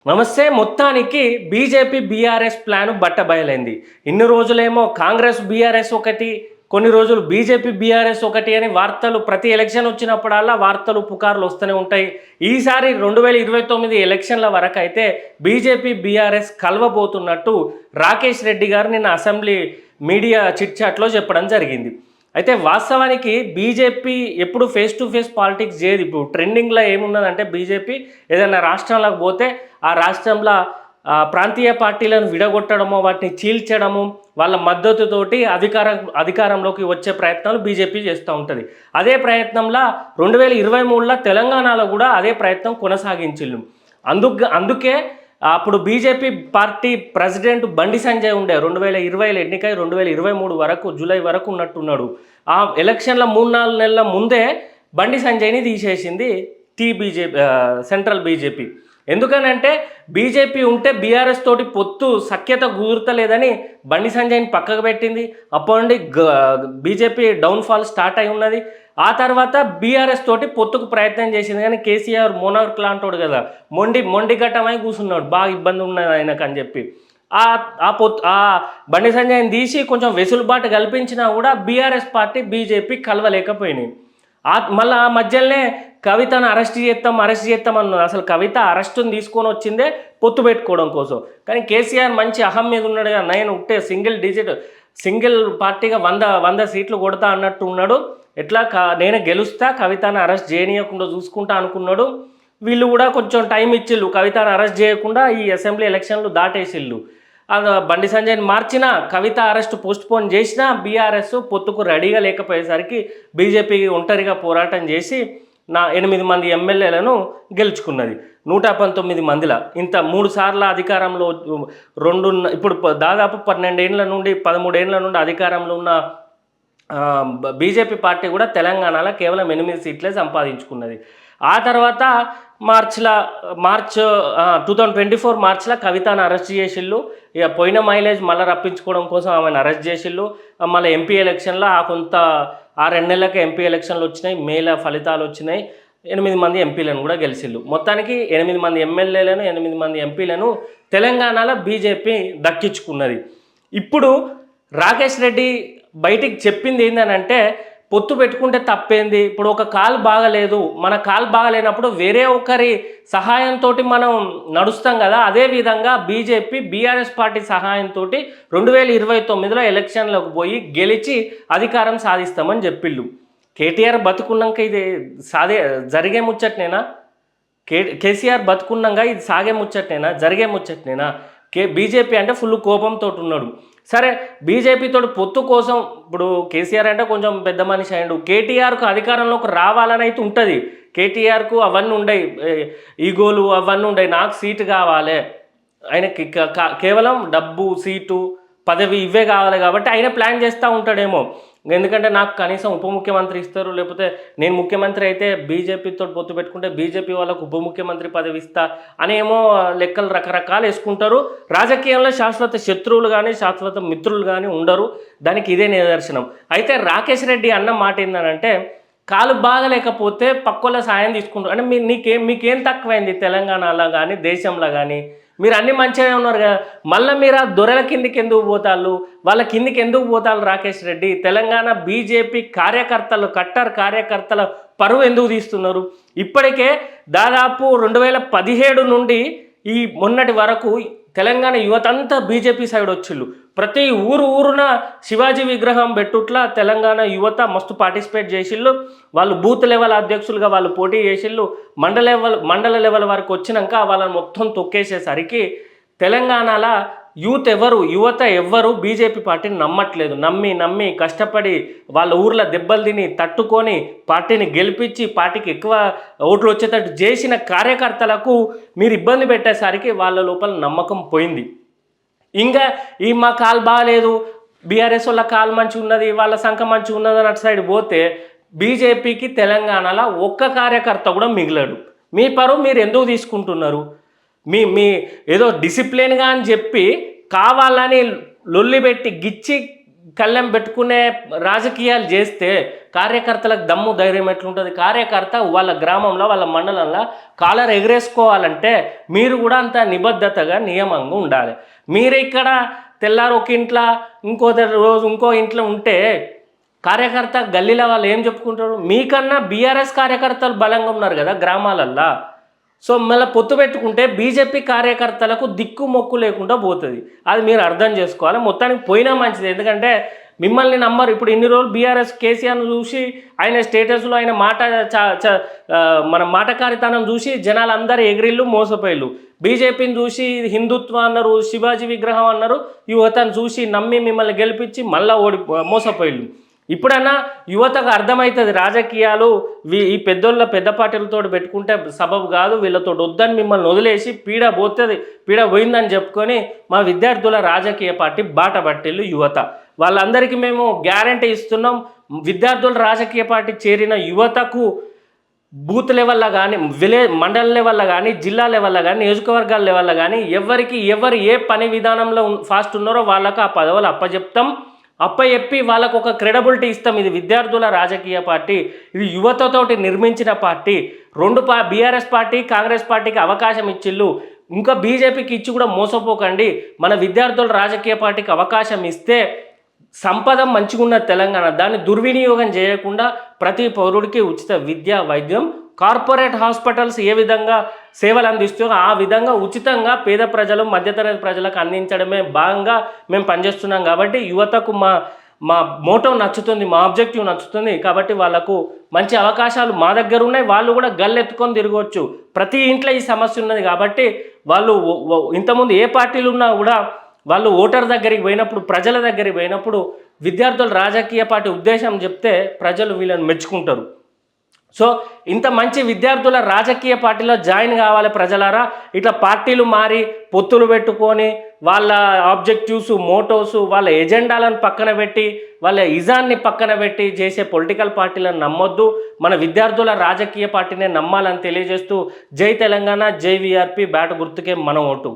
నమస్తే. మొత్తానికి BJP, BRS plan బట్టబయలైంది. ఇన్ని రోజులేమో కాంగ్రెస్, బీఆర్ఎస్ ఒకటి, కొన్ని రోజులు బీజేపీ, బీఆర్ఎస్ ఒకటి అని వార్తలు ప్రతి ఎలక్షన్ వచ్చినప్పుడల్లా వార్తలు, పుకార్లు వస్తూనే ఉంటాయి. ఈసారి 2029 ఎలక్షన్ల వరకు అయితే బీజేపీ, బీఆర్ఎస్ కలవబోతున్నట్టు రాకేష్ రెడ్డి గారు నిన్న అసెంబ్లీ మీడియా చిట్ చాట్లో చెప్పడం జరిగింది. అయితే వాస్తవానికి బీజేపీ ఎప్పుడు ఫేస్ టు ఫేస్ పాలిటిక్స్ చేయదు. ఇప్పుడు ట్రెండింగ్లో ఏమున్నదంటే బీజేపీ ఏదైనా రాష్ట్రంలోకి పోతే ఆ రాష్ట్రంలో ప్రాంతీయ పార్టీలను విడగొట్టడము, వాటిని చీల్చడము, వాళ్ళ మద్దతుతోటి అధికారంలోకి వచ్చే ప్రయత్నాలు బీజేపీ చేస్తూ ఉంటుంది. అదే ప్రయత్నంలో 2023లో తెలంగాణలో కూడా అదే ప్రయత్నం కొనసాగించిల్లు. అందుకే అప్పుడు BJP party president Bandi Sanjay ఉండే 2020లో ఎన్నికై 2023 వరకు జూలై వరకు ఉన్నట్టున్నాడు. ఆ ఎలక్షన్ల 3-4 నెలల ముందే బండి సంజయ్ని తీసేసింది సెంట్రల్ బీజేపీ. ఎందుకనంటే బీజేపీ ఉంటే బీఆర్ఎస్ తోటి పొత్తు సఖ్యత కుదురుతలేదని బండి సంజయ్ని పక్కకు పెట్టింది. అప్పటి నుండి బీజేపీ డౌన్ఫాల్ స్టార్ట్ అయి ఉన్నది. ఆ తర్వాత బీఆర్ఎస్ తోటి పొత్తుకు ప్రయత్నం చేసింది, కానీ కేసీఆర్ మోనార్క్ లాంటోడు కదా, మొండి ఘట్టమై కూర్చున్నాడు, బాగా ఇబ్బంది ఉన్నది ఆయనకు అని చెప్పి ఆ బండి సంజయ్ని తీసి కొంచెం వెసులుబాటు కల్పించినా కూడా బీఆర్ఎస్ పార్టీ, బీజేపీ కలవలేకపోయినాయి. మళ్ళీ ఆ మధ్యలోనే కవితను అరెస్ట్ చేస్తాం అన్నారు. అసలు కవిత అరెస్టును తీసుకొని వచ్చిందే పొత్తు పెట్టుకోవడం కోసం. కానీ కేసీఆర్ మంచి అహం మీద ఉన్నాడు కదా, నేను ఉంటే సింగిల్ పార్టీగా 100 సీట్లు కొడతా అన్నట్టు ఉన్నాడు. ఎట్లా నేను గెలుస్తా, కవితను అరెస్ట్ చేయనీయకుండా చూసుకుంటా అనుకున్నాడు. వీళ్ళు కూడా కొంచెం టైం ఇచ్చిళ్ళు, కవితను అరెస్ట్ చేయకుండా ఈ అసెంబ్లీ ఎలక్షన్లు దాటేసిళ్ళు. బండి సంజయ్ని మార్చినా, కవిత అరెస్ట్ పోస్ట్పోన్ చేసినా బీఆర్ఎస్ పొత్తుకు రెడీగా లేకపోయేసరికి బీజేపీ ఒంటరిగా పోరాటం చేసి 8 మంది ఎమ్మెల్యేలను గెలుచుకున్నది 119 మందిలో. ఇంత 3 సార్లు అధికారంలో ఇప్పుడు దాదాపు 12 ఏళ్ళ నుండి 13 ఏళ్ళ నుండి అధికారంలో ఉన్న బీజేపీ పార్టీ కూడా తెలంగాణలో కేవలం 8 సీట్లే సంపాదించుకున్నది. ఆ తర్వాత మార్చ్ 2024 మార్చిలో కవితను అరెస్ట్ చేసిళ్ళు. ఇక పోయిన మైలేజ్ మళ్ళీ రప్పించుకోవడం కోసం ఆమెను అరెస్ట్ చేసిళ్ళు. మళ్ళీ ఎంపీ ఎలక్షన్లో కొంత 2 నెలలకే ఎంపీ ఎలక్షన్లు వచ్చినాయి, మేల ఫలితాలు వచ్చినాయి. 8 మంది ఎంపీలను కూడా గెలిచిళ్ళు. మొత్తానికి 8 మంది ఎమ్మెల్యేలను, 8 మంది ఎంపీలను తెలంగాణలో బీజేపీ దక్కించుకున్నది. ఇప్పుడు రాకేష్ రెడ్డి బయటికి చెప్పింది ఏంటంటే, పొత్తు పెట్టుకుంటే తప్పేంది, ఇప్పుడు ఒక కాలు బాగలేదు, మన కాలు బాగలేనప్పుడు వేరే ఒకరి సహాయంతో మనం నడుస్తాం కదా, అదేవిధంగా బీజేపీ, బీఆర్ఎస్ పార్టీ సహాయంతో 2029లో ఎలక్షన్లకు పోయి గెలిచి అధికారం సాధిస్తామని చెప్పిళ్ళు. కేటీఆర్ బతుకున్నాక ఇది జరిగే ముచ్చట్నేనా? కేసీఆర్ బతుకున్నాక ఇది సాగే ముచ్చట్నేనా, జరిగే ముచ్చట్నేనా? బీజేపీ అంటే ఫుల్ కోపంతో ఉన్నాడు. సరే, బీజేపీతో పొత్తు కోసం ఇప్పుడు కేసీఆర్ అంటే కొంచెం పెద్ద మనిషి అయ్యాడు. కేటీఆర్కు అధికారంలోకి రావాలని అయితే ఉంటుంది. కేటీఆర్కు అవన్నీ ఉండయి, ఈగోలు అవన్నీ ఉండయి. నాకు సీటు కావాలి, ఆయనకి కేవలం డబ్బు, సీటు, పదవి ఇవే కావాలి కాబట్టి ఆయన ప్లాన్ చేస్తూ ఉంటాడేమో. ఎందుకంటే నాకు కనీసం ఉప ముఖ్యమంత్రి ఇస్తారు, లేకపోతే నేను ముఖ్యమంత్రి అయితే బీజేపీతో పొత్తు పెట్టుకుంటే బీజేపీ వాళ్ళకు ఉప ముఖ్యమంత్రి పదవి ఇస్తా అనేమో లెక్కలు రకరకాలు వేసుకుంటారు. రాజకీయంలో శాశ్వత శత్రువులు కానీ శాశ్వత మిత్రులు కానీ ఉండరు. దానికి ఇదే నిదర్శనం. అయితే రాకేష్ రెడ్డి అన్న మాట ఏంటంటే, కాలు బాగలేకపోతే పక్కోళ్ళ సాయం తీసుకుంటారు అంటే మీకేం తక్కువైంది తెలంగాణలో కానీ దేశంలో కానీ? మీరు అన్ని మంచిగానే ఉన్నారు కదా, మళ్ళీ మీరు ఆ దొరల కిందికి ఎందుకు పోతాళ్ళు, వాళ్ళ కిందికి ఎందుకు పోతాళ్ళు? రాకేష్ రెడ్డి తెలంగాణ బీజేపీ కట్టర్ కార్యకర్తల పరువు ఎందుకు తీస్తున్నారు? ఇప్పటికే దాదాపు 2017 నుండి ఈ మొన్నటి వరకు తెలంగాణ యువతంతా బీజేపీ సైడ్ వచ్చిళ్ళు. ప్రతి ఊరున శివాజీ విగ్రహం పెట్టుట్లా తెలంగాణ యువత మస్తు పార్టిసిపేట్ చేసిళ్ళు. వాళ్ళు బూత్ లెవెల్ అధ్యక్షులుగా వాళ్ళు పోటీ చేసిళ్ళు. మండల లెవెల్ వరకు వచ్చినాక వాళ్ళని మొత్తం తొక్కేసేసరికి తెలంగాణలో యువత ఎవ్వరు బీజేపీ పార్టీని నమ్మట్లేదు. నమ్మి కష్టపడి వాళ్ళ ఊర్లో దెబ్బలు తిని తట్టుకొని పార్టీని గెలిపించి పార్టీకి ఎక్కువ ఓట్లు వచ్చేటట్టు చేసిన కార్యకర్తలకు మీరు ఇబ్బంది పెట్టేసరికి వాళ్ళ లోపల నమ్మకం పోయింది. ఇంకా మా కాలు బాగాలేదు, బీఆర్ఎస్ వాళ్ళ కాలు మంచిగా ఉన్నది, వాళ్ళ సంఖ మంచిగా ఉన్నది అన్నట్టు సైడ్ పోతే బీజేపీకి తెలంగాణలో ఒక్క కార్యకర్త కూడా మిగిలాడు. మీ పరువు మీరు ఎందుకు తీసుకుంటున్నారు? మీ ఏదో డిసిప్లిన్గా అని చెప్పి కావాలని లొల్లి పెట్టి కళ్ళెం పెట్టుకునే రాజకీయాలు చేస్తే కార్యకర్తలకు దమ్ము ధైర్యం ఎట్లుంటుంది? కార్యకర్త వాళ్ళ గ్రామంలో వాళ్ళ మండలంలో కాలర్ ఎగరేసుకోవాలంటే మీరు కూడా అంత నిబద్ధతగా నియమంగా ఉండాలి. మీరు ఇక్కడ తెల్లారు ఒక ఇంట్లో రోజు ఇంకో ఇంట్లో ఉంటే కార్యకర్త గల్లీలో వాళ్ళు ఏం చెప్పుకుంటారు? మీకన్నా బీఆర్ఎస్ కార్యకర్తలు బలంగా ఉన్నారు కదా గ్రామాలల్లో. సో మళ్ళీ పొత్తు పెట్టుకుంటే బీజేపీ కార్యకర్తలకు దిక్కు మొక్కు లేకుండా పోతుంది. అది మీరు అర్థం చేసుకోవాలి. మొత్తానికి పోయినా మంచిది, ఎందుకంటే మిమ్మల్ని నమ్మరు. ఇప్పుడు ఇన్ని రోజులు బీఆర్ఎస్ కేసీఆర్ను చూసి ఆయన స్టేటస్లో ఆయన మన మాటకారితనం చూసి జనాలు అందరూ ఎగిరిళ్ళు మోసపోయిళ్ళు. బీజేపీని చూసి హిందుత్వం అన్నారు, శివాజీ విగ్రహం అన్నారు, యువతను చూసి నమ్మి మిమ్మల్ని గెలిపించి మళ్ళీ మోసపోయిళ్ళు. ఇప్పుడన్నా యువతకు అర్థమవుతుంది రాజకీయాలు ఈ పెద్ద పార్టీలతో పెట్టుకుంటే సబబు కాదు, వీళ్ళతో వద్దని మిమ్మల్ని వదిలేసి పీడ పోయిందని చెప్పుకొని మా విద్యార్థుల రాజకీయ పార్టీ బాట పట్టిళ్ళు యువత. వాళ్ళందరికీ మేము గ్యారంటీ ఇస్తున్నాం, విద్యార్థుల రాజకీయ పార్టీ చేరిన యువతకు బూత్ లెవెల్లో కానీ, మండల లెవెల్లో కానీ, జిల్లా లెవెల్లో కానీ, నియోజకవర్గాల లెవెల్లో కానీ ఎవరు ఏ పని విధానంలో ఫాస్ట్ ఉన్నారో వాళ్ళకు ఆ పదవులు అప్పచెప్పి వాళ్ళకు ఒక క్రెడిబిలిటీ ఇస్తాం. ఇది విద్యార్థుల రాజకీయ పార్టీ, ఇది యువతతోటి నిర్మించిన పార్టీ. బీఆర్ఎస్ పార్టీ కాంగ్రెస్ పార్టీకి అవకాశం ఇచ్చిళ్ళు, ఇంకా బీజేపీకి ఇచ్చి కూడా మోసపోకండి. మన విద్యార్థుల రాజకీయ పార్టీకి అవకాశం ఇస్తే సంపద మంచిగా ఉన్న తెలంగాణ, దాన్ని దుర్వినియోగం చేయకుండా ప్రతి పౌరుడికి ఉచిత విద్య, వైద్యం, కార్పొరేట్ హాస్పిటల్స్ ఏ విధంగా సేవలు అందిస్తాయో ఆ విధంగా ఉచితంగా పేద ప్రజలు, మధ్యతరగతి ప్రజలకు అందించడమే భాగంగా మేము పనిచేస్తున్నాం. కాబట్టి యువతకు మా మోటో నచ్చుతుంది, మా ఆబ్జెక్టివ్ నచ్చుతుంది. కాబట్టి వాళ్ళకు మంచి అవకాశాలు మా దగ్గర ఉన్నాయి. వాళ్ళు కూడా గల్లెత్తుకొని తిరగవచ్చు. ప్రతి ఇంట్లో ఈ సమస్య ఉన్నది కాబట్టి వాళ్ళు ఇంతకుముందు ఏ పార్టీలు ఉన్నా కూడా వాళ్ళు ఓటర్ దగ్గరికి పోయినప్పుడు, ప్రజల దగ్గరికి పోయినప్పుడు విద్యార్థుల రాజకీయ పార్టీ ఉద్దేశం చెప్తే ప్రజలు వీళ్ళని మెచ్చుకుంటారు. సో ఇంత మంచి విద్యార్థుల రాజకీయ పార్టీలో జాయిన్ కావాలి ప్రజలారా. ఇట్లా పార్టీలు మారి పొత్తులు పెట్టుకొని వాళ్ళ ఆబ్జెక్టివ్స్, మోటోస్, వాళ్ళ ఎజెండాలను పక్కన పెట్టి, వాళ్ళ ఇజాన్ని పక్కన పెట్టి చేసే పొలిటికల్ పార్టీలను నమ్మొద్దు. మన విద్యార్థుల రాజకీయ పార్టీనే నమ్మాలని తెలియజేస్తూ జై తెలంగాణ, జై వీఆర్పీ, బ్యాట్ గుర్తుకే మన ఓటు.